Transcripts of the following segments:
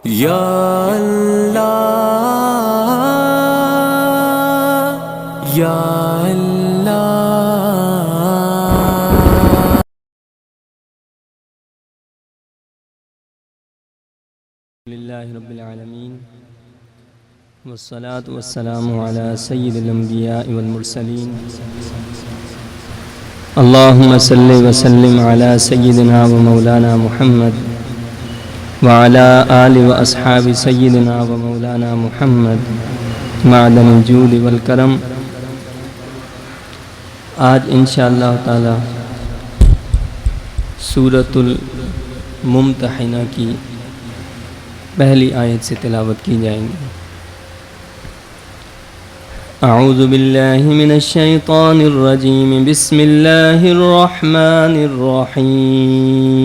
یا اللہ یا اللہ للہ رب العالمین والصلاة والسلام علی سید الانبیاء والمرسلین اللہم صلی وسلم علی سیدنا و مولانا محمد وعلى آل و اصحاب سیدنا و مولانا محمد معدن الجود والکرم۔ آج انشاءاللہ تعالی سورۃ الممتحنہ کی پہلی آیت سے تلاوت کی جائیں گی۔ اعوذ باللہ من الشیطان الرجیم، بسم اللہ الرحمن الرحیم۔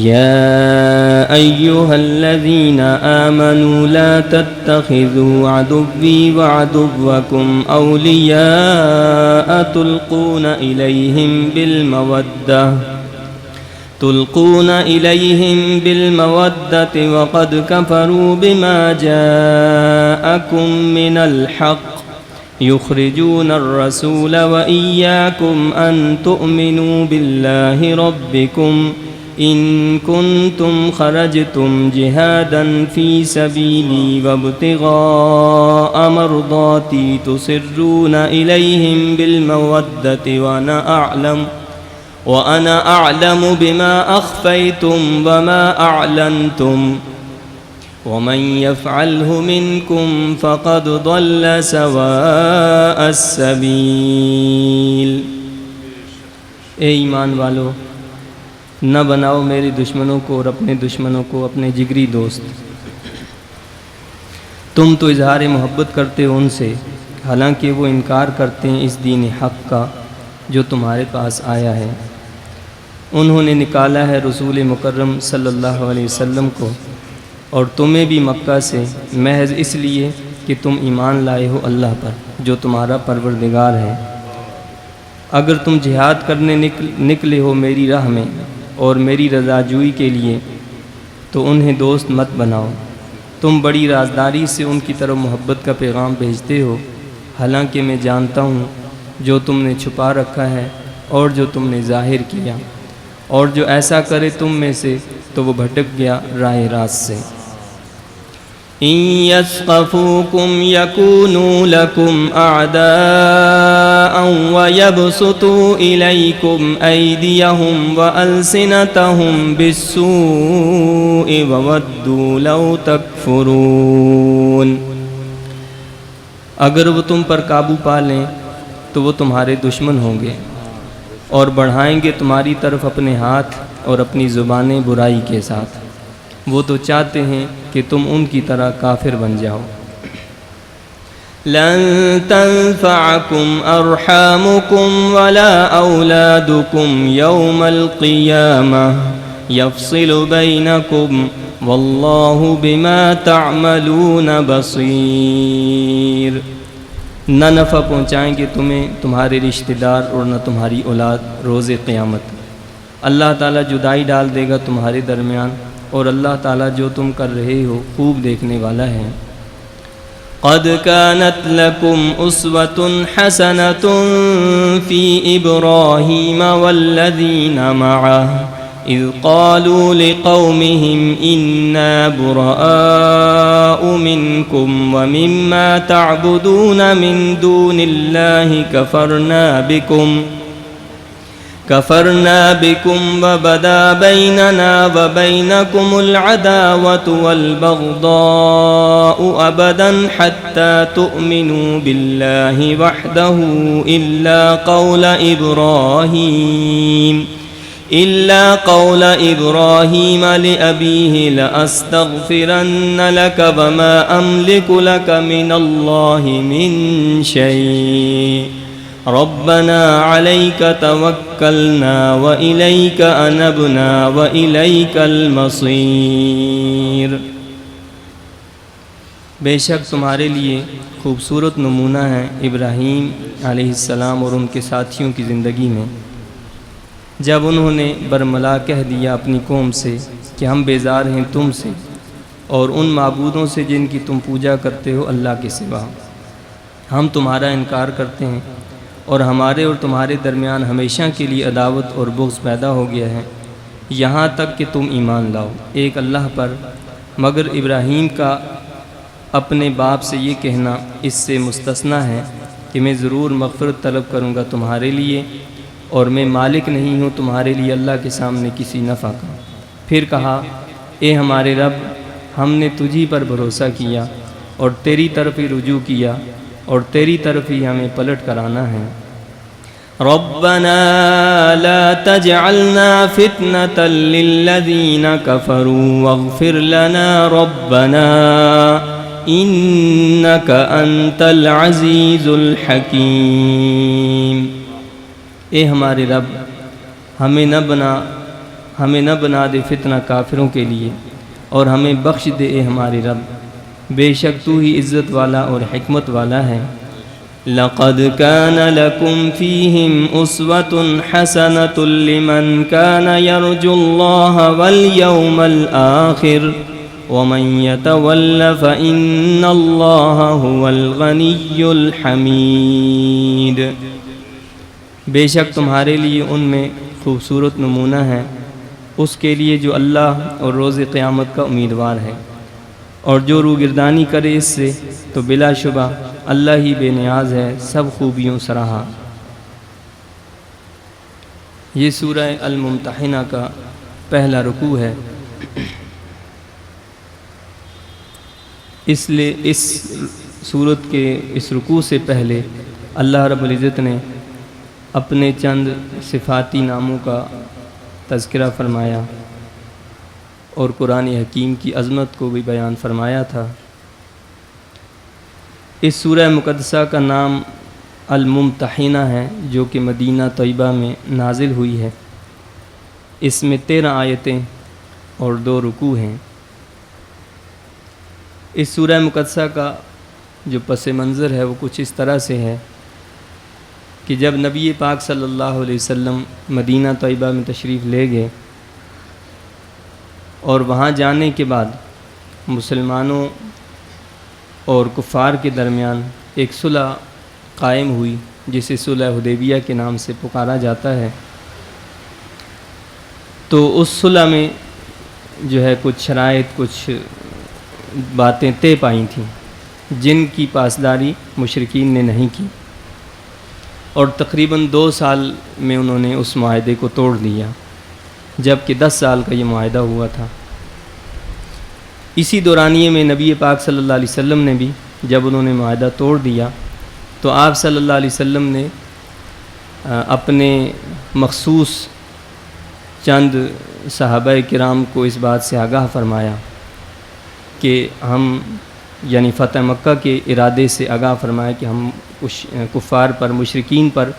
یا ایہا الذین آمنوا لا تتخذوا عدوی وعدوکم اولیاء تلقون إليهم بالمودة وقد كفروا بما جاءكم من الحق يخرجون الرسول وإياكم أن تؤمنوا بالله ربكم إن كنتم خرجتم جهادا في سبيلي وابتغاء مرضاتي تسرون إليهم بالمودة وأنا أعلم بما أخفيتم وما أعلنتم ومن يفعله منكم فقد ضل سواء السبيل۔ اے ایمان والو، نہ بناؤ میرے دشمنوں کو اور اپنے دشمنوں کو اپنے جگری دوست۔ تم تو اظہار محبت کرتے ہو ان سے، حالانکہ وہ انکار کرتے ہیں اس دین حق کا جو تمہارے پاس آیا ہے۔ انہوں نے نکالا ہے رسول مکرم صلی اللہ علیہ وسلم کو اور تمہیں بھی مکہ سے محض اس لیے کہ تم ایمان لائے ہو اللہ پر جو تمہارا پروردگار ہے۔ اگر تم جہاد کرنے نکلے ہو میری راہ میں اور میری رضا جوئی کے لیے تو انہیں دوست مت بناؤ۔ تم بڑی رازداری سے ان کی طرف محبت کا پیغام بھیجتے ہو، حالانکہ میں جانتا ہوں جو تم نے چھپا رکھا ہے اور جو تم نے ظاہر کیا، اور جو ایسا کرے تم میں سے تو وہ بھٹک گیا راہ راست سے۔ إن يثقفوكم يكونوا لكم أعداء ويبسطوا إليكم أيديهم وألسنتهم بالسوء وودوا لو تكفرون۔ اگر وہ تم پر قابو پا لیں تو وہ تمہارے دشمن ہوں گے اور بڑھائیں گے تمہاری طرف اپنے ہاتھ اور اپنی زبانیں برائی کے ساتھ۔ وہ تو چاہتے ہیں کہ تم ان کی طرح کافر بن جاؤ۔ لن تنفعكم ارحامكم ولا اولادكم يوم القيامة يفصل بينكم والله بما تعملون بصير۔ نہ نفع پہنچائیں گے تمہیں تمہارے رشتہ دار اور نہ تمہاری اولاد روز قیامت۔ اللہ تعالیٰ جدائی ڈال دے گا تمہارے درمیان، اور اللہ تعالیٰ جو تم کر رہے ہو خوب دیکھنے والا ہے۔ قد كانت لكم أسوة حسنة في إبراهيم والذين معه إذ قالوا لقومهم إنا براء منكم ومما تعبدون من دون الله كفرنا بكم وبدا بيننا وبينكم العداوة والبغضاء أبدا حتى تؤمنوا بالله وحده إلا قول إبراهيم لأبيه لأستغفرن لك وما أملك لك من الله من شيء ربنا عليك توكلنا وإليك أنبنا وإليك المصير۔ بے شک تمہارے لیے خوبصورت نمونہ ہے ابراہیم علیہ السلام اور ان کے ساتھیوں کی زندگی میں، جب انہوں نے برملا کہہ دیا اپنی قوم سے کہ ہم بیزار ہیں تم سے اور ان معبودوں سے جن کی تم پوجا کرتے ہو اللہ کے سوا، ہم تمہارا انکار کرتے ہیں اور ہمارے اور تمہارے درمیان ہمیشہ کے لیے عداوت اور بغض پیدا ہو گیا ہے یہاں تک کہ تم ایمان لاؤ ایک اللہ پر، مگر ابراہیم کا اپنے باپ سے یہ کہنا اس سے مستثنیٰ ہے کہ میں ضرور مغفرت طلب کروں گا تمہارے لیے اور میں مالک نہیں ہوں تمہارے لیے اللہ کے سامنے کسی نفع کا۔ پھر کہا اے ہمارے رب، ہم نے تجھی پر بھروسہ کیا اور تیری طرف ہی رجوع کیا اور تیری طرف ہی ہمیں پلٹ کر آنا ہے۔ ربنا لا تجعلنا فتنة للذین کفروا واغفر لنا ربنا انک انت العزیز الحکیم۔ اے ہمارے رب، ہمیں نہ بنا دے فتنہ کافروں کے لیے اور ہمیں بخش دے اے ہمارے رب، بے شک تو ہی عزت والا اور حکمت والا ہے۔ لقد كان لكم فيهم أسوة حسنة لمن كان يرجو الله واليوم الآخر ومن يتول فإن الله هو الغني الحميد۔ بے شک تمہارے لیے ان میں خوبصورت نمونہ ہے اس کے لیے جو اللہ اور روز قیامت کا امیدوار ہے، اور جو روگردانی کرے اس سے تو بلا شبہ اللہ ہی بے نیاز ہے، سب خوبیوں سراہا۔ یہ سورہ الممتحنہ کا پہلا رکوع ہے۔ اس لیے اس سورت کے اس رکوع سے پہلے اللہ رب العزت نے اپنے چند صفاتی ناموں کا تذکرہ فرمایا اور قرآن حکیم کی عظمت کو بھی بیان فرمایا تھا۔ اس سورہ مقدسہ کا نام الممتحنہ ہے جو کہ مدینہ طیبہ میں نازل ہوئی ہے۔ اس میں 13 آیتیں اور 2 رکوع ہیں۔ اس سورہ مقدسہ کا جو پس منظر ہے وہ کچھ اس طرح سے ہے کہ جب نبی پاک صلی اللہ علیہ وسلم مدینہ طیبہ میں تشریف لے گئے اور وہاں جانے کے بعد مسلمانوں اور کفار کے درمیان ایک صلح قائم ہوئی جسے صلح حدیبیہ کے نام سے پکارا جاتا ہے۔ تو اس صلح میں جو ہے کچھ شرائط، کچھ باتیں طے پائی تھیں جن کی پاسداری مشرکین نے نہیں کی، اور تقریباً 2 سال میں انہوں نے اس معاہدے کو توڑ دیا، جبکہ 10 سال کا یہ معاہدہ ہوا تھا۔ اسی دورانیے میں نبی پاک صلی اللہ علیہ وسلم نے بھی جب انہوں نے معاہدہ توڑ دیا تو آپ صلی اللہ علیہ وسلم نے اپنے مخصوص چند صحابہ کرام کو اس بات سے آگاہ فرمایا کہ ہم یعنی فتح مکہ کے ارادے سے آگاہ فرمایا کہ ہم کفار پر، مشرکین پر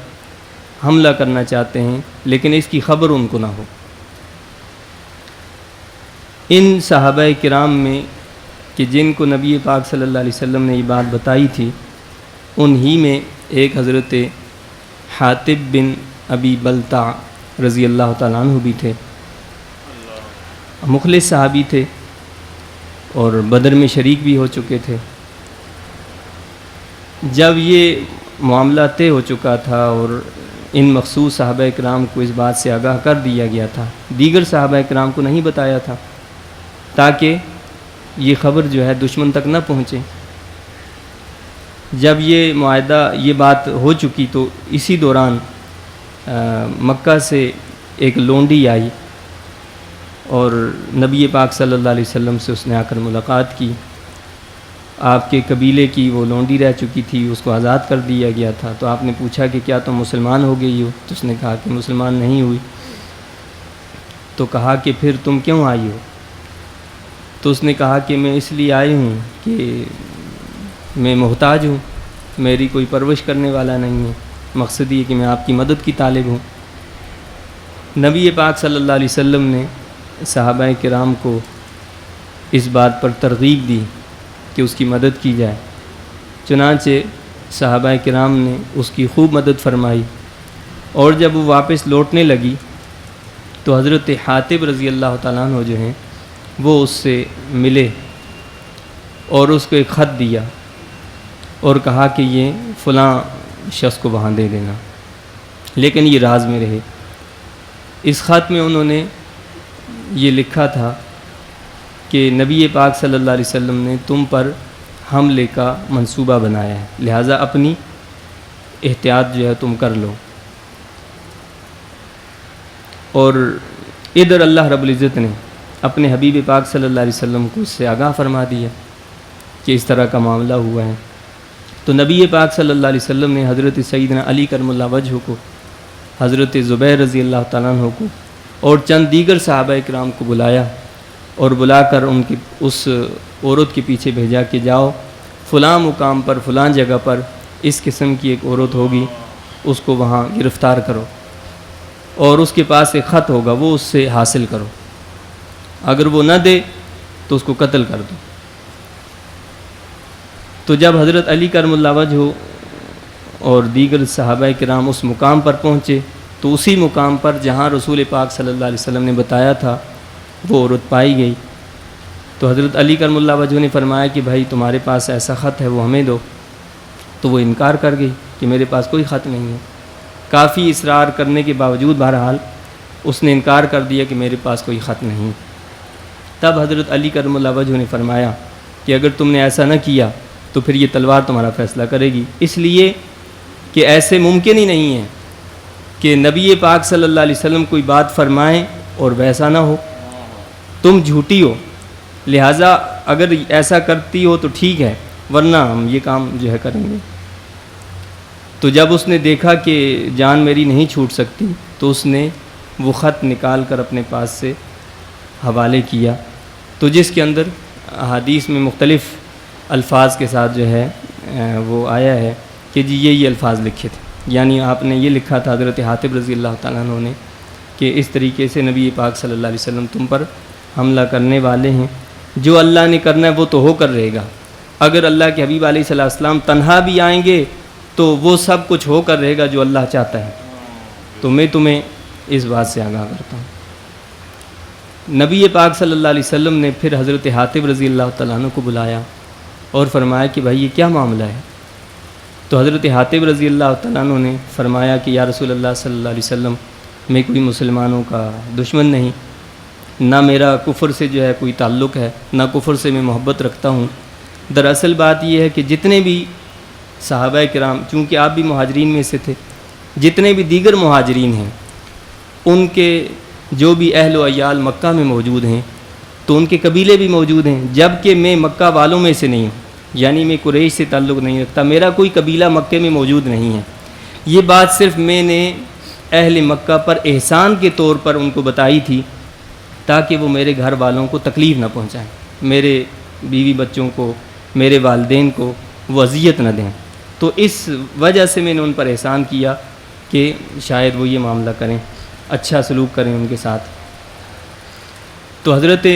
حملہ کرنا چاہتے ہیں، لیکن اس کی خبر ان کو نہ ہو۔ ان صحابہ کرام میں کہ جن کو نبی پاک صلی اللہ علیہ وسلم نے یہ بات بتائی تھی، انہی میں ایک حضرت حاطب بن ابی بلتع رضی اللہ تعالیٰ عنہ بھی تھے۔ مخلص صحابی تھے اور بدر میں شریک بھی ہو چکے تھے۔ جب یہ معاملہ طے ہو چکا تھا اور ان مخصوص صحابہ کرام کو اس بات سے آگاہ کر دیا گیا تھا، دیگر صحابہ کرام کو نہیں بتایا تھا تاکہ یہ خبر جو ہے دشمن تک نہ پہنچے۔ جب یہ معاہدہ، یہ بات ہو چکی تو اسی دوران مکہ سے ایک لونڈی آئی اور نبی پاک صلی اللہ علیہ وسلم سے اس نے آ کر ملاقات کی۔ آپ کے قبیلے کی وہ لونڈی رہ چکی تھی، اس کو آزاد کر دیا گیا تھا۔ تو آپ نے پوچھا کہ کیا تم مسلمان ہو گئی ہو؟ تو اس نے کہا کہ مسلمان نہیں ہوئی۔ تو کہا کہ پھر تم کیوں آئی ہو؟ تو اس نے کہا کہ میں اس لیے آئی ہوں کہ میں محتاج ہوں، میری کوئی پرورش کرنے والا نہیں ہے، مقصد یہ کہ میں آپ کی مدد کی طالب ہوں۔ نبی پاک صلی اللہ علیہ وسلم نے صحابہ کرام کو اس بات پر ترغیب دی کہ اس کی مدد کی جائے، چنانچہ صحابہ کرام نے اس کی خوب مدد فرمائی، اور جب وہ واپس لوٹنے لگی تو حضرت حاتب رضی اللہ تعالیٰ عنہ جو ہیں وہ اس سے ملے اور اس کو ایک خط دیا اور کہا کہ یہ فلاں شخص کو وہاں دے دینا، لیکن یہ راز میں رہے۔ اس خط میں انہوں نے یہ لکھا تھا کہ نبی پاک صلی اللہ علیہ وسلم نے تم پر حملے کا منصوبہ بنایا ہے، لہٰذا اپنی احتیاط جو ہے تم کر لو۔ اور ادھر اللہ رب العزت نے اپنے حبیب پاک صلی اللہ علیہ وسلم کو اس سے آگاہ فرما دیا کہ اس طرح کا معاملہ ہوا ہے۔ تو نبی پاک صلی اللہ علیہ وسلم نے حضرت سیدنا علی کرم اللہ وجہ کو، حضرت زبیر رضی اللہ تعالیٰ عنہ کو اور چند دیگر صحابہ اکرام کو بلایا اور بلا کر ان کی اس عورت کے پیچھے بھیجا کہ جاؤ فلاں مقام پر فلاں جگہ پر اس قسم کی ایک عورت ہوگی، اس کو وہاں گرفتار کرو اور اس کے پاس ایک خط ہوگا وہ اس سے حاصل کرو، اگر وہ نہ دے تو اس کو قتل کر دو۔ تو جب حضرت علی کرم اللہ وجہ اور دیگر صحابہ کرام اس مقام پر پہنچے تو اسی مقام پر جہاں رسول پاک صلی اللہ علیہ وسلم نے بتایا تھا وہ عورت پائی گئی۔ تو حضرت علی کرم اللہ وجہ نے فرمایا کہ بھائی تمہارے پاس ایسا خط ہے وہ ہمیں دو، تو وہ انکار کر گئی کہ میرے پاس کوئی خط نہیں ہے۔ کافی اصرار کرنے کے باوجود بہرحال اس نے انکار کر دیا کہ میرے پاس کوئی خط نہیں۔ تب حضرت علی کرم اللہ وجہ نے فرمایا کہ اگر تم نے ایسا نہ کیا تو پھر یہ تلوار تمہارا فیصلہ کرے گی، اس لیے کہ ایسے ممکن ہی نہیں ہے کہ نبی پاک صلی اللہ علیہ وسلم کوئی بات فرمائیں اور ویسا نہ ہو، تم جھوٹی ہو، لہٰذا اگر ایسا کرتی ہو تو ٹھیک ہے ورنہ ہم یہ کام جو ہے کریں گے۔ تو جب اس نے دیکھا کہ جان میری نہیں چھوٹ سکتی تو اس نے وہ خط نکال کر اپنے پاس سے حوالے کیا، تو جس کے اندر احادیث میں مختلف الفاظ کے ساتھ جو ہے وہ آیا ہے کہ جی یہ الفاظ لکھے تھے، یعنی آپ نے یہ لکھا تھا حضرت حاتب رضی اللہ تعالیٰ عنہ نے کہ اس طریقے سے نبی پاک صلی اللہ علیہ وسلم تم پر حملہ کرنے والے ہیں، جو اللہ نے کرنا ہے وہ تو ہو کر رہے گا، اگر اللہ کے حبیب علیہ صلی اللہ علیہ وسلم تنہا بھی آئیں گے تو وہ سب کچھ ہو کر رہے گا جو اللہ چاہتا ہے، تو میں تمہیں اس بات سے آگاہ کرتا ہوں۔ نبی پاک صلی اللہ علیہ وسلم نے پھر حضرت حاتب رضی اللہ تعالیٰ عنہ کو بلایا اور فرمایا کہ بھائی یہ کیا معاملہ ہے؟ تو حضرت حاتب رضی اللہ تعالیٰ عنہ نے فرمایا کہ یا رسول اللہ صلی اللہ علیہ وسلم میں کوئی مسلمانوں کا دشمن نہیں، نہ میرا کفر سے جو ہے کوئی تعلق ہے، نہ کفر سے میں محبت رکھتا ہوں۔ دراصل بات یہ ہے کہ جتنے بھی صحابہ کرام، چونکہ آپ بھی مہاجرین میں سے تھے، جتنے بھی دیگر مہاجرین ہیں ان کے جو بھی اہل و عیال مکہ میں موجود ہیں تو ان کے قبیلے بھی موجود ہیں، جبکہ میں مکہ والوں میں سے نہیں ہوں، یعنی میں قریش سے تعلق نہیں رکھتا، میرا کوئی قبیلہ مکے میں موجود نہیں ہے۔ یہ بات صرف میں نے اہل مکہ پر احسان کے طور پر ان کو بتائی تھی تاکہ وہ میرے گھر والوں کو تکلیف نہ پہنچائیں، میرے بیوی بچوں کو، میرے والدین کو وہ اذیت نہ دیں، تو اس وجہ سے میں نے ان پر احسان کیا کہ شاید وہ یہ معاملہ کریں، اچھا سلوک کریں ان کے ساتھ۔ تو حضرت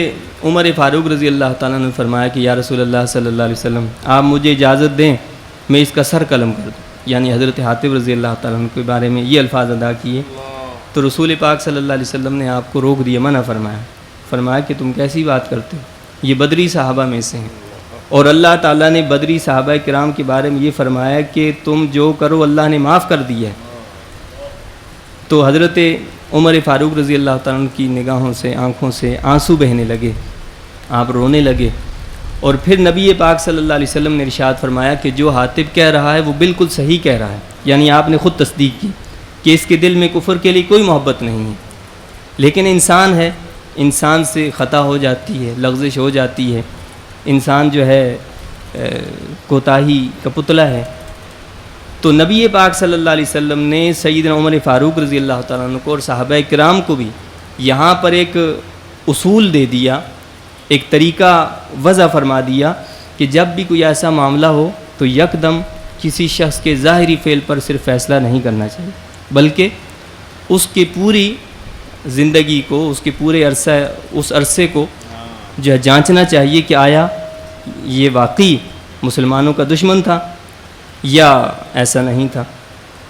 عمر فاروق رضی اللہ تعالیٰ نے فرمایا کہ یا رسول اللہ صلی اللہ علیہ وسلم آپ مجھے اجازت دیں میں اس کا سر قلم کر دوں، یعنی حضرت حاتب رضی اللہ تعالیٰ عنہ کے بارے میں یہ الفاظ ادا کیے۔ تو رسول پاک صلی اللہ علیہ وسلم نے آپ کو روک دیا، منع فرمایا کہ تم کیسی بات کرتے ہو، یہ بدری صحابہ میں سے ہیں، اور اللہ تعالیٰ نے بدری صحابہ کرام کے بارے میں یہ فرمایا کہ تم جو کرو اللہ نے معاف کر دیا ہے۔ تو حضرت عمر فاروق رضی اللہ تعالیٰ عنہ کی نگاہوں سے، آنکھوں سے آنسو بہنے لگے، آپ رونے لگے، اور پھر نبی پاک صلی اللہ علیہ وسلم نے ارشاد فرمایا کہ جو حاتب کہہ رہا ہے وہ بالکل صحیح کہہ رہا ہے، یعنی آپ نے خود تصدیق کی کہ اس کے دل میں کفر کے لیے کوئی محبت نہیں ہے، لیکن انسان ہے، انسان سے خطا ہو جاتی ہے، لغزش ہو جاتی ہے، انسان جو ہے کوتاہی کا پتلا ہے۔ تو نبی پاک صلی اللہ علیہ وسلم نے سیدنا عمر فاروق رضی اللہ تعالیٰ عنہ کو اور صحابہ کرام کو بھی یہاں پر ایک اصول دے دیا، ایک طریقہ وضع فرما دیا کہ جب بھی کوئی ایسا معاملہ ہو تو یکدم کسی شخص کے ظاہری فعل پر صرف فیصلہ نہیں کرنا چاہیے، بلکہ اس کی پوری زندگی کو، اس کے پورے اس عرصے کو جو ہے جانچنا چاہیے کہ آیا یہ واقعی مسلمانوں کا دشمن تھا یا ایسا نہیں تھا۔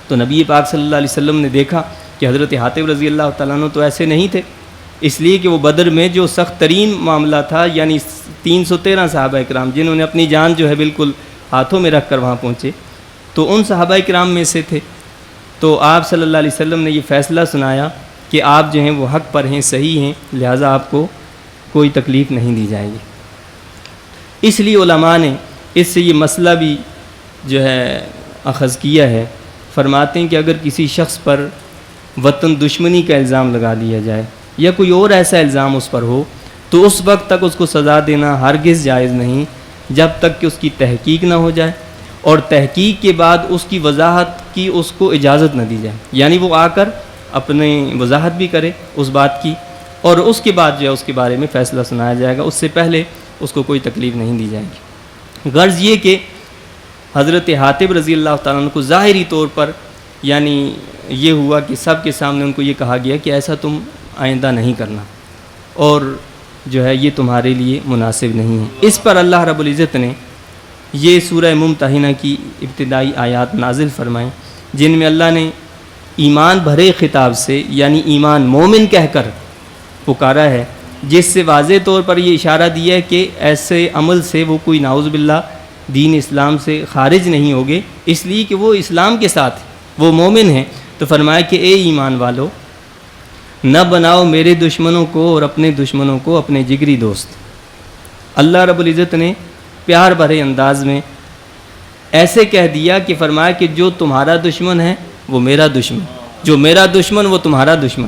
تو نبی پاک صلی اللہ علیہ وسلم نے دیکھا کہ حضرت حاتب رضی اللہ تعالیٰ عنہ تو ایسے نہیں تھے، اس لیے کہ وہ بدر میں جو سخت ترین معاملہ تھا، یعنی 313 صحابہ کرام جنہوں نے اپنی جان جو ہے بالکل ہاتھوں میں رکھ کر وہاں پہنچے، تو ان صحابہ کرام میں سے تھے۔ تو آپ صلی اللہ علیہ وسلم نے یہ فیصلہ سنایا کہ آپ جو ہیں وہ حق پر ہیں، صحیح ہیں، لہٰذا آپ کو کوئی تکلیف نہیں دی جائے گی۔ اس لیے علماء نے اس سے یہ مسئلہ بھی جو ہے اخذ کیا ہے، فرماتے ہیں کہ اگر کسی شخص پر وطن دشمنی کا الزام لگا دیا جائے یا کوئی اور ایسا الزام اس پر ہو، تو اس وقت تک اس کو سزا دینا ہرگز جائز نہیں جب تک کہ اس کی تحقیق نہ ہو جائے، اور تحقیق کے بعد اس کی وضاحت کی اس کو اجازت نہ دی جائے، یعنی وہ آ کر اپنی وضاحت بھی کرے اس بات کی، اور اس کے بعد جو ہے اس کے بارے میں فیصلہ سنایا جائے گا، اس سے پہلے اس کو کوئی تکلیف نہیں دی جائے گی۔ غرض یہ کہ حضرت حاتب رضی اللہ تعالیٰ عنہ کو ظاہری طور پر یعنی یہ ہوا کہ سب کے سامنے ان کو یہ کہا گیا کہ ایسا تم آئندہ نہیں کرنا، اور جو ہے یہ تمہارے لیے مناسب نہیں ہے۔ اس پر اللہ رب العزت نے یہ سورہ ممتحنہ کی ابتدائی آیات نازل فرمائیں، جن میں اللہ نے ایمان بھرے خطاب سے یعنی ایمان مومن کہہ کر پکارا ہے، جس سے واضح طور پر یہ اشارہ دیا ہے کہ ایسے عمل سے وہ کوئی نعوذ باللہ دین اسلام سے خارج نہیں ہوگے، اس لیے کہ وہ اسلام کے ساتھ وہ مومن ہیں۔ تو فرمایا کہ اے ایمان والو، نہ بناؤ میرے دشمنوں کو اور اپنے دشمنوں کو اپنے جگری دوست۔ اللہ رب العزت نے پیار بھرے انداز میں ایسے کہہ دیا کہ فرمایا کہ جو تمہارا دشمن ہے وہ میرا دشمن، جو میرا دشمن وہ تمہارا دشمن۔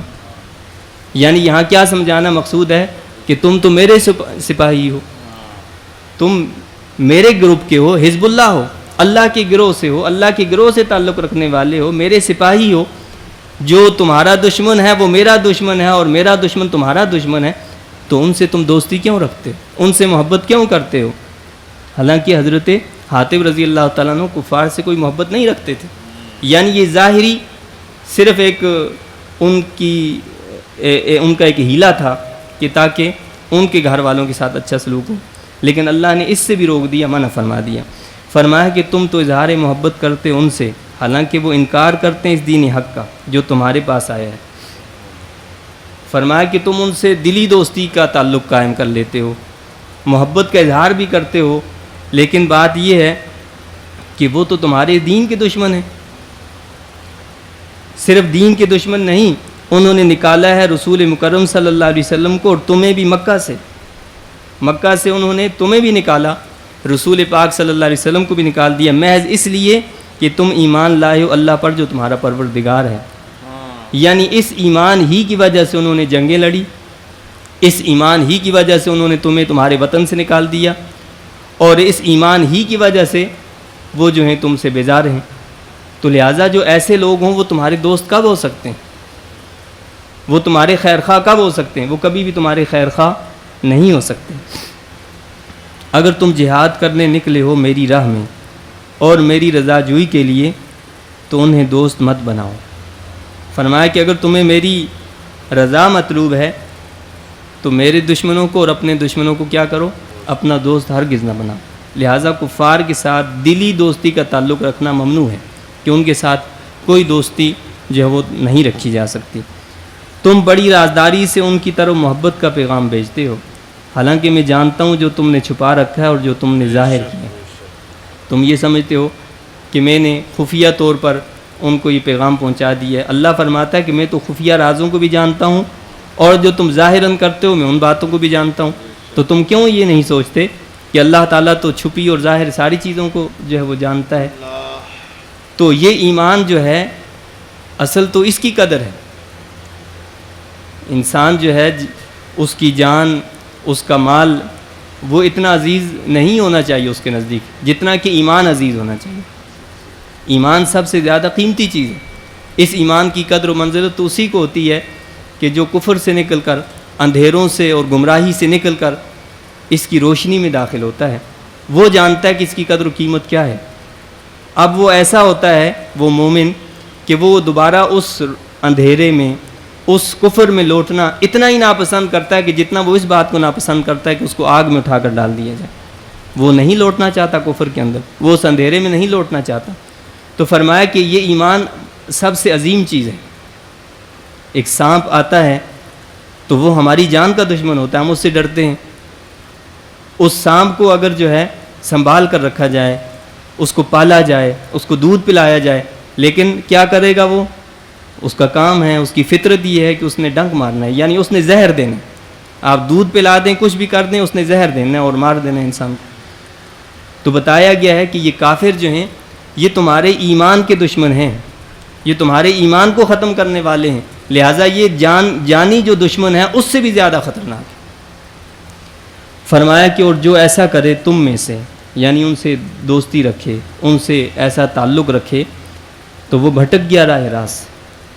یعنی یہاں کیا سمجھانا مقصود ہے کہ تم تو میرے سپاہی ہو، تم میرے گروپ کے ہو، حزب اللہ ہو، اللہ کے گروہ سے ہو، اللہ کے گروہ سے تعلق رکھنے والے ہو، میرے سپاہی ہو۔ جو تمہارا دشمن ہے وہ میرا دشمن ہے اور میرا دشمن تمہارا دشمن ہے، تو ان سے تم دوستی کیوں رکھتے ہو، ان سے محبت کیوں کرتے ہو؟ حالانکہ حضرت حاتب رضی اللہ تعالیٰ عنہ کفار سے کوئی محبت نہیں رکھتے تھے، یعنی یہ ظاہری صرف ایک ان کا ایک ہیلا تھا کہ تاکہ ان کے گھر والوں کے ساتھ اچھا سلوک ہو، لیکن اللہ نے اس سے بھی روک دیا، منع فرما دیا۔ فرمایا کہ تم تو اظہار محبت کرتے ان سے حالانکہ وہ انکار کرتے ہیں اس دین حق کا جو تمہارے پاس آیا ہے۔ فرمایا کہ تم ان سے دلی دوستی کا تعلق قائم کر لیتے ہو، محبت کا اظہار بھی کرتے ہو، لیکن بات یہ ہے کہ وہ تو تمہارے دین کے دشمن ہیں۔ صرف دین کے دشمن نہیں، انہوں نے نکالا ہے رسول مکرم صلی اللہ علیہ وسلم کو، اور تمہیں بھی مکہ سے انہوں نے تمہیں بھی نکالا، رسول پاک صلی اللہ علیہ وسلم کو بھی نکال دیا، محض اس لیے کہ تم ایمان لائے ہو اللہ پر جو تمہارا پروردگار ہے۔ یعنی اس ایمان ہی کی وجہ سے انہوں نے جنگیں لڑی، اس ایمان ہی کی وجہ سے انہوں نے تمہیں تمہارے وطن سے نکال دیا، اور اس ایمان ہی کی وجہ سے وہ جو ہیں تم سے بیزار ہیں۔ تو لہٰذا جو ایسے لوگ ہوں وہ تمہارے دوست کب ہو سکتے ہیں، وہ تمہارے خیر خواہ کب ہو سکتے ہیں؟ وہ کبھی بھی تمہارے خیر خواہ نہیں ہو سکتے۔ اگر تم جہاد کرنے نکلے ہو میری راہ میں اور میری رضا جوئی کے لیے تو انہیں دوست مت بناؤ۔ فرمایا کہ اگر تمہیں میری رضا مطلوب ہے تو میرے دشمنوں کو اور اپنے دشمنوں کو کیا کرو، اپنا دوست ہرگز نہ بناؤ۔ لہٰذا کفار کے ساتھ دلی دوستی کا تعلق رکھنا ممنوع ہے، کہ ان کے ساتھ کوئی دوستی جو ہے وہ نہیں رکھی جا سکتی۔ تم بڑی رازداری سے ان کی طرف محبت کا پیغام بھیجتے ہو، حالانکہ میں جانتا ہوں جو تم نے چھپا رکھا ہے اور جو تم نے ظاہر کیا۔ تم یہ سمجھتے ہو کہ میں نے خفیہ طور پر ان کو یہ پیغام پہنچا دیا ہے۔ اللہ فرماتا ہے کہ میں تو خفیہ رازوں کو بھی جانتا ہوں، اور جو تم ظاہراً کرتے ہو میں ان باتوں کو بھی جانتا ہوں۔ تو تم کیوں یہ نہیں سوچتے کہ اللہ تعالیٰ تو چھپی اور ظاہر ساری چیزوں کو جو ہے وہ جانتا ہے؟ تو یہ ایمان جو ہے اصل تو اس کی قدر ہے۔ انسان جو ہے اس کی جان، اس کا مال وہ اتنا عزیز نہیں ہونا چاہیے اس کے نزدیک جتنا کہ ایمان عزیز ہونا چاہیے۔ ایمان سب سے زیادہ قیمتی چیز ہے۔ اس ایمان کی قدر و منزلت تو اسی کو ہوتی ہے کہ جو کفر سے نکل کر، اندھیروں سے اور گمراہی سے نکل کر اس کی روشنی میں داخل ہوتا ہے، وہ جانتا ہے کہ اس کی قدر و قیمت کیا ہے۔ اب وہ ایسا ہوتا ہے وہ مومن کہ وہ دوبارہ اس اندھیرے میں، اس کفر میں لوٹنا اتنا ہی ناپسند کرتا ہے کہ جتنا وہ اس بات کو ناپسند کرتا ہے کہ اس کو آگ میں اٹھا کر ڈال دیا جائے۔ وہ نہیں لوٹنا چاہتا کفر کے اندر، وہ اس اندھیرے میں نہیں لوٹنا چاہتا۔ تو فرمایا کہ یہ ایمان سب سے عظیم چیز ہے، ایک سانپ آتا ہے تو وہ ہماری جان کا دشمن ہوتا ہے، ہم اس سے ڈرتے ہیں۔ اس سانپ کو اگر جو ہے سنبھال کر رکھا جائے، اس کو پالا جائے، اس کو دودھ پلایا جائے، لیکن کیا کرے گا وہ؟ اس کا کام ہے، اس کی فطرت یہ ہے کہ اس نے ڈنک مارنا ہے، یعنی اس نے زہر دینا ہے۔ آپ دودھ پلا دیں، کچھ بھی کر دیں، اس نے زہر دینا ہے اور مار دینا ہے انسان کو۔ تو بتایا گیا ہے کہ یہ کافر جو ہیں یہ تمہارے ایمان کے دشمن ہیں، یہ تمہارے ایمان کو ختم کرنے والے ہیں، لہٰذا یہ جانی جو دشمن ہے اس سے بھی زیادہ خطرناک ہے۔ فرمایا کہ اور جو ایسا کرے تم میں سے، یعنی ان سے دوستی رکھے، ان سے ایسا تعلق رکھے، تو وہ بھٹک گیا راہ راست۔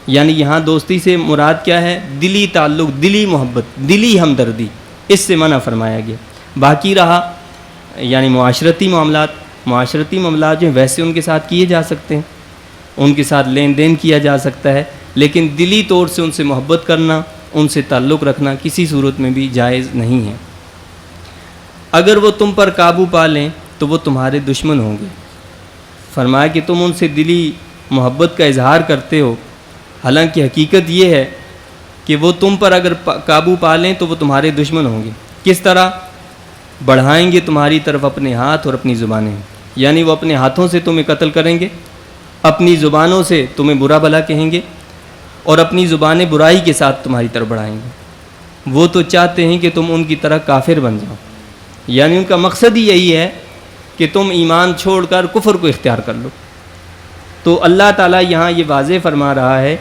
یعنی یہاں دوستی سے مراد کیا ہے؟ دلی تعلق، دلی محبت، دلی ہمدردی، اس سے منع فرمایا گیا۔ باقی رہا یعنی معاشرتی معاملات جو ہیں ویسے ان کے ساتھ کیے جا سکتے ہیں، ان کے ساتھ لین دین کیا جا سکتا ہے، لیکن دلی طور سے ان سے محبت کرنا، ان سے تعلق رکھنا کسی صورت میں بھی جائز نہیں ہے۔ اگر وہ تم پر قابو پا لیں تو وہ تمہارے دشمن ہوں گے۔ فرمایا کہ تم ان سے دلی محبت کا اظہار کرتے ہو، حالانکہ حقیقت یہ ہے کہ وہ تم پر اگر قابو پا لیں تو وہ تمہارے دشمن ہوں گے۔ کس طرح؟ بڑھائیں گے تمہاری طرف اپنے ہاتھ اور اپنی زبانیں، یعنی وہ اپنے ہاتھوں سے تمہیں قتل کریں گے، اپنی زبانوں سے تمہیں برا بھلا کہیں گے، اور اپنی زبانیں برائی کے ساتھ تمہاری طرف بڑھائیں گے۔ وہ تو چاہتے ہیں کہ تم ان کی طرح کافر بن جاؤ، یعنی ان کا مقصد ہی یہی ہے کہ تم ایمان چھوڑ کر کفر کو اختیار کر لو۔ تو اللہ تعالیٰ یہاں یہ واضح فرما رہا ہے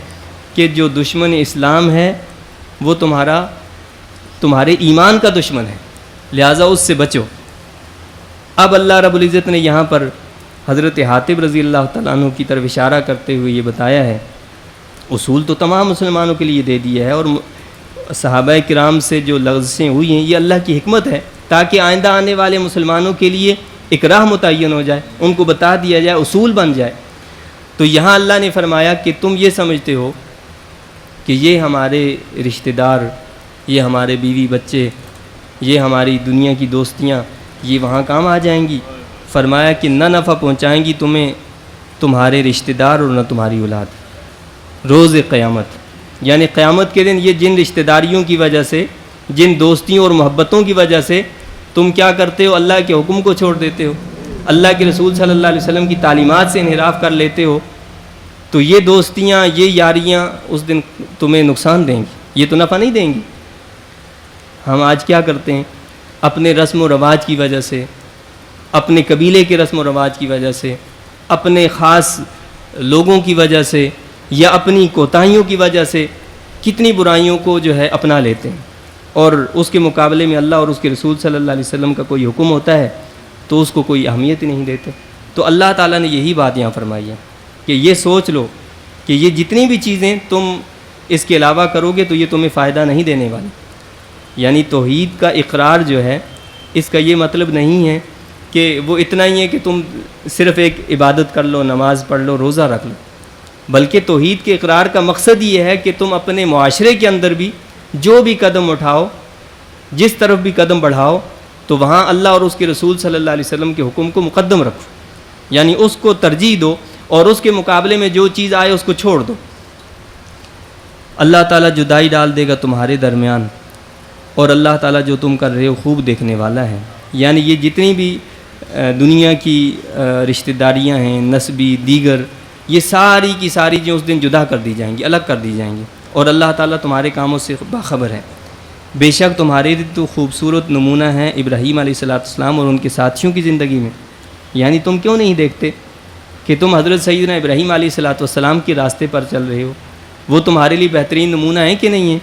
کہ جو دشمن اسلام ہے وہ تمہارے ایمان کا دشمن ہے، لہٰذا اس سے بچو۔ اب اللہ رب العزت نے یہاں پر حضرت حاتب رضی اللہ تعالیٰ عنہ کی طرف اشارہ کرتے ہوئے یہ بتایا ہے، اصول تو تمام مسلمانوں کے لیے دے دیا ہے، اور صحابہ کرام سے جو لغزشیں ہوئی ہیں یہ اللہ کی حکمت ہے، تاکہ آئندہ آنے والے مسلمانوں کے لیے ایک راہ متعین ہو جائے، ان کو بتا دیا جائے، اصول بن جائے۔ تو یہاں اللہ نے فرمایا کہ تم یہ سمجھتے ہو کہ یہ ہمارے رشتہ دار، یہ ہمارے بیوی بچے، یہ ہماری دنیا کی دوستیاں، یہ وہاں کام آ جائیں گی۔ فرمایا کہ نہ نفع پہنچائیں گی تمہیں تمہارے رشتہ دار اور نہ تمہاری اولاد روز قیامت، یعنی قیامت کے دن یہ جن رشتہ داریوں کی وجہ سے، جن دوستیوں اور محبتوں کی وجہ سے تم کیا کرتے ہو؟ اللہ کے حکم کو چھوڑ دیتے ہو، اللہ کے رسول صلی اللہ علیہ وسلم کی تعلیمات سے انحراف کر لیتے ہو، تو یہ دوستیاں، یہ یاریاں اس دن تمہیں نقصان دیں گی، یہ تو نفع نہیں دیں گی۔ ہم آج کیا کرتے ہیں؟ اپنے رسم و رواج کی وجہ سے، اپنے قبیلے کے رسم و رواج کی وجہ سے، اپنے خاص لوگوں کی وجہ سے، یا اپنی کوتاہیوں کی وجہ سے کتنی برائیوں کو جو ہے اپنا لیتے ہیں، اور اس کے مقابلے میں اللہ اور اس کے رسول صلی اللہ علیہ وسلم کا کوئی حکم ہوتا ہے تو اس کو کوئی اہمیت ہی نہیں دیتے۔ تو اللہ تعالیٰ نے یہی بات یہاں فرمائی ہے کہ یہ سوچ لو کہ یہ جتنی بھی چیزیں تم اس کے علاوہ کرو گے تو یہ تمہیں فائدہ نہیں دینے والی۔ یعنی توحید کا اقرار جو ہے اس کا یہ مطلب نہیں ہے کہ وہ اتنا ہی ہے کہ تم صرف ایک عبادت کر لو، نماز پڑھ لو، روزہ رکھ لو، بلکہ توحید کے اقرار کا مقصد یہ ہے کہ تم اپنے معاشرے کے اندر بھی جو بھی قدم اٹھاؤ، جس طرف بھی قدم بڑھاؤ، تو وہاں اللہ اور اس کے رسول صلی اللہ علیہ وسلم کے حکم کو مقدم رکھو، یعنی اس کو ترجیح دو، اور اس کے مقابلے میں جو چیز آئے اس کو چھوڑ دو۔ اللہ تعالیٰ جدائی ڈال دے گا تمہارے درمیان، اور اللہ تعالیٰ جو تم کر رہے ہو خوب دیکھنے والا ہے۔ یعنی یہ جتنی بھی دنیا کی رشتہ داریاں ہیں، نسبی دیگر، یہ ساری کی ساری جو اس دن جدا کر دی جائیں گی، الگ کر دی جائیں گی، اور اللہ تعالیٰ تمہارے کاموں سے باخبر ہے۔ بے شک تمہارے تو خوبصورت نمونہ ہیں ابراہیم علیہ السلام اور ان کے ساتھیوں کی زندگی میں۔ یعنی تم کیوں نہیں دیکھتے کہ تم حضرت سیدنا ابراہیم علیہ السلام کے راستے پر چل رہے ہو؟ وہ تمہارے لیے بہترین نمونہ ہیں کہ نہیں ہیں؟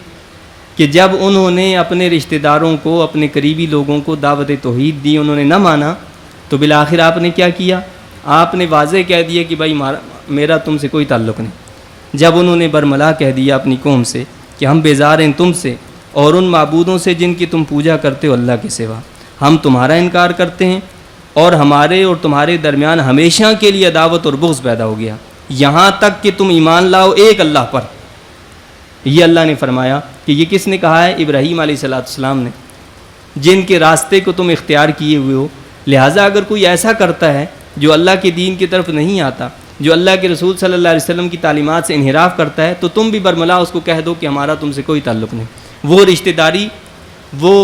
کہ جب انہوں نے اپنے رشتہ داروں کو، اپنے قریبی لوگوں کو دعوت توحید دی، انہوں نے نہ مانا، تو بالآخر آپ نے کیا کیا؟ آپ نے واضح کہہ دیا کہ بھائی میرا تم سے کوئی تعلق نہیں۔ جب انہوں نے برملا کہہ دیا اپنی قوم سے کہ ہم بیزار ہیں تم سے اور ان معبودوں سے جن کی تم پوجا کرتے ہو اللہ کے سوا، ہم تمہارا انکار کرتے ہیں، اور ہمارے اور تمہارے درمیان ہمیشہ کے لیے عداوت اور بغض پیدا ہو گیا، یہاں تک کہ تم ایمان لاؤ ایک اللہ پر۔ یہ اللہ نے فرمایا کہ یہ کس نے کہا ہے؟ ابراہیم علیہ السلام نے، جن کے راستے کو تم اختیار کیے ہوئے ہو۔ لہٰذا اگر کوئی ایسا کرتا ہے جو اللہ کے دین کی طرف نہیں آتا، جو اللہ کے رسول صلی اللہ علیہ وسلم کی تعلیمات سے انحراف کرتا ہے تو تم بھی برملا اس کو کہہ دو کہ ہمارا تم سے کوئی تعلق نہیں. وہ رشتہ داری، وہ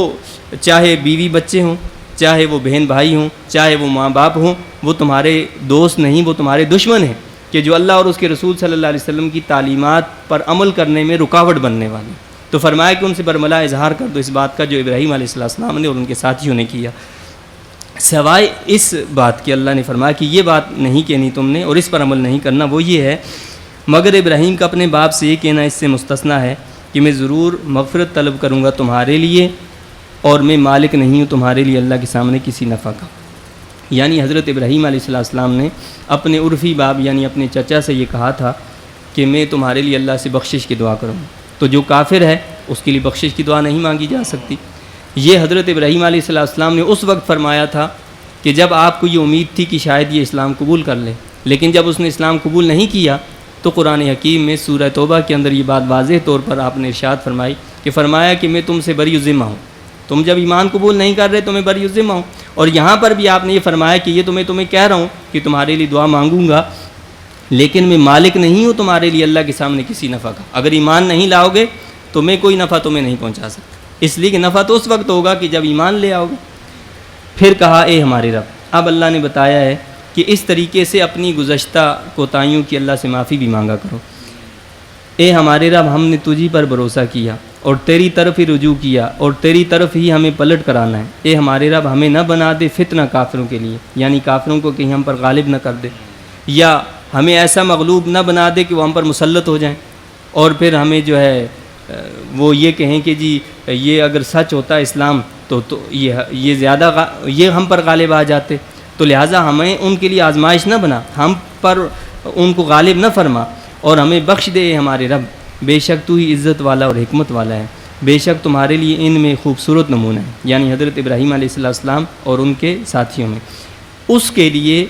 چاہے بیوی بچے ہوں، چاہے وہ بہن بھائی ہوں، چاہے وہ ماں باپ ہوں، وہ تمہارے دوست نہیں، وہ تمہارے دشمن ہیں کہ جو اللہ اور اس کے رسول صلی اللہ علیہ وسلم کی تعلیمات پر عمل کرنے میں رکاوٹ بننے والے. تو فرمایا کہ ان سے برملا اظہار کر دو اس بات کا جو ابراہیم علیہ السلام نے اور ان کے ساتھیوں نے کیا. سوائے اس بات کے اللہ نے فرمایا کہ یہ بات نہیں کہنی تم نے اور اس پر عمل نہیں کرنا، وہ یہ ہے مگر ابراہیم کا اپنے باپ سے یہ کہنا اس سے مستثنا ہے کہ میں ضرور مغفرت طلب کروں گا تمہارے لیے اور میں مالک نہیں ہوں تمہارے لیے اللہ کے سامنے کسی نفع کا. یعنی حضرت ابراہیم علیہ السلام نے اپنے عرفی باپ یعنی اپنے چچا سے یہ کہا تھا کہ میں تمہارے لیے اللہ سے بخشش کی دعا کروں. تو جو کافر ہے اس کے لیے بخشش کی دعا نہیں مانگی جا سکتی. یہ حضرت ابراہیم علیہ السلام نے اس وقت فرمایا تھا کہ جب آپ کو یہ امید تھی کہ شاید یہ اسلام قبول کر لے، لیکن جب اس نے اسلام قبول نہیں کیا تو قرآن حکیم میں سورہ توبہ کے اندر یہ بات واضح طور پر آپ نے ارشاد فرمائی کہ فرمایا کہ میں تم سے بری ذمہ ہوں. تم جب ایمان قبول نہیں کر رہے تو میں بری ذمہ ہوں. اور یہاں پر بھی آپ نے یہ فرمایا کہ یہ تمہیں کہہ رہا ہوں کہ تمہارے لیے دعا مانگوں گا، لیکن میں مالک نہیں ہوں تمہارے لیے اللہ کے سامنے کسی نفع کا. اگر ایمان نہیں لاؤ گے تو میں کوئی نفع تمہیں نہیں پہنچا سکتا، اس لیے کہ نفع تو اس وقت ہوگا کہ جب ایمان لے آؤ گے. پھر کہا اے ہمارے رب. اب اللہ نے بتایا ہے کہ اس طریقے سے اپنی گزشتہ کوتاہیوں کی اللہ سے معافی بھی مانگا کرو. اے ہمارے رب، ہم نے تجھی پر بھروسہ کیا اور تیری طرف ہی رجوع کیا اور تیری طرف ہی ہمیں پلٹ کرانا ہے. اے ہمارے رب، ہمیں نہ بنا دے فتنہ کافروں کے لیے، یعنی کافروں کو کہیں ہم پر غالب نہ کر دے، یا ہمیں ایسا مغلوب نہ بنا دے کہ وہ ہم پر مسلط ہو جائیں اور پھر ہمیں جو ہے وہ یہ کہیں کہ جی یہ اگر سچ ہوتا اسلام تو یہ زیادہ یہ ہم پر غالب آ جاتے. تو لہٰذا ہمیں ان کے لیے آزمائش نہ بنا، ہم پر ان کو غالب نہ فرما اور ہمیں بخش دے ہمارے رب. بے شک تو ہی عزت والا اور حکمت والا ہے، بے شک تمہارے لیے ان میں خوبصورت نمونہ ہے، یعنی حضرت ابراہیم علیہ السلام اور ان کے ساتھیوں میں، اس کے لیے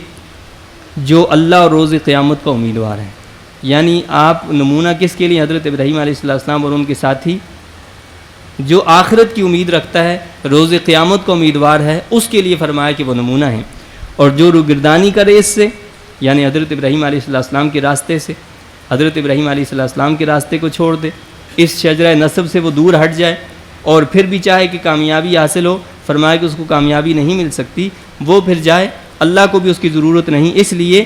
جو اللہ اور روز قیامت کا امیدوار ہے. یعنی آپ نمونہ کس کے لیے؟ حضرت ابراہیم علیہ السلام اور ان کے ساتھی جو آخرت کی امید رکھتا ہے، روز قیامت کا امیدوار ہے، اس کے لیے فرمایا کہ وہ نمونہ ہیں. اور جو روگردانی کرے اس سے، یعنی حضرت ابراہیم علیہ السلام کے راستے سے، حضرت ابراہیم علیہ السلام کے راستے کو چھوڑ دے، اس شجرہ نصب سے وہ دور ہٹ جائے اور پھر بھی چاہے کہ کامیابی حاصل ہو، فرمایا کہ اس کو کامیابی نہیں مل سکتی، وہ پھر جائے، اللہ کو بھی اس کی ضرورت نہیں، اس لیے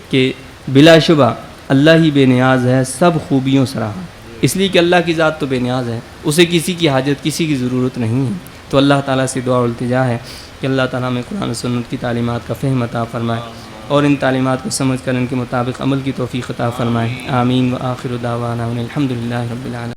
کہ بلا شبہ اللہ ہی بے نیاز ہے سب خوبیوں سراہا. اس لیے کہ اللہ کی ذات تو بے نیاز ہے، اسے کسی کی حاجت کسی کی ضرورت نہیں ہے. تو اللہ تعالیٰ سے دعا و التجا ہے کہ اللہ تعالیٰ میں قرآن و سنت کی تعلیمات کا فہم عطا فرمائے اور ان تعلیمات کو سمجھ کر ان کے مطابق عمل کی توفیق عطا فرمائے. آمین. و آخر دعوانا الحمد للہ رب العالمین.